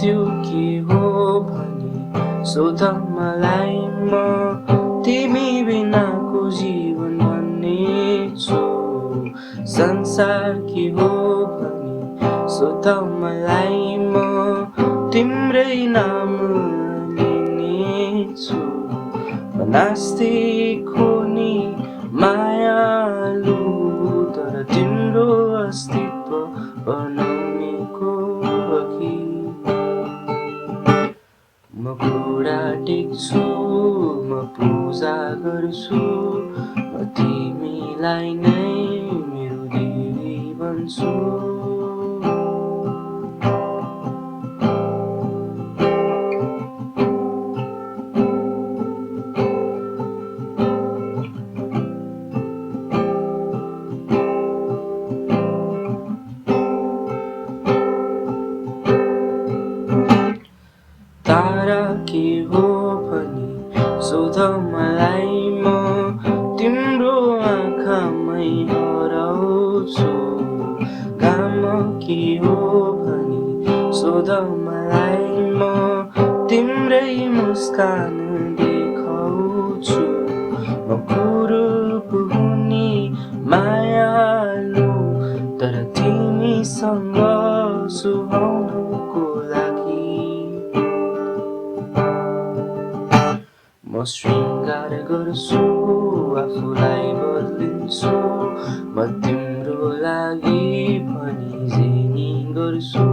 त्यो के हो भनी सोध मलाई म तिमी बिनाको जीवन भन्ने छु संसार के हो भनी सोध मलाई म तिम्रै नाम लिनेछु नास्तिक हो नि मायालु तर तिम्रो अस्तित्व बनाउनेको अघि म घुँडा टेक्छु म पूजा गर्छु म तिमीलाई नै मेरो देवी भन्छु तारा के हो भनी सोध मलाई म तिम्रो आँखामै हराउँछु घाम के हो भनी सोध मलाई म तिम्रै मुस्कान देखाउँछु म कुरूप हुने मायालु तर तिमीसँग सुहाउनुको लागि म श्रृंगार गर्छु आफूलाई बदलिन्छु म तिम्रो लागि भनी जेनी गर्छु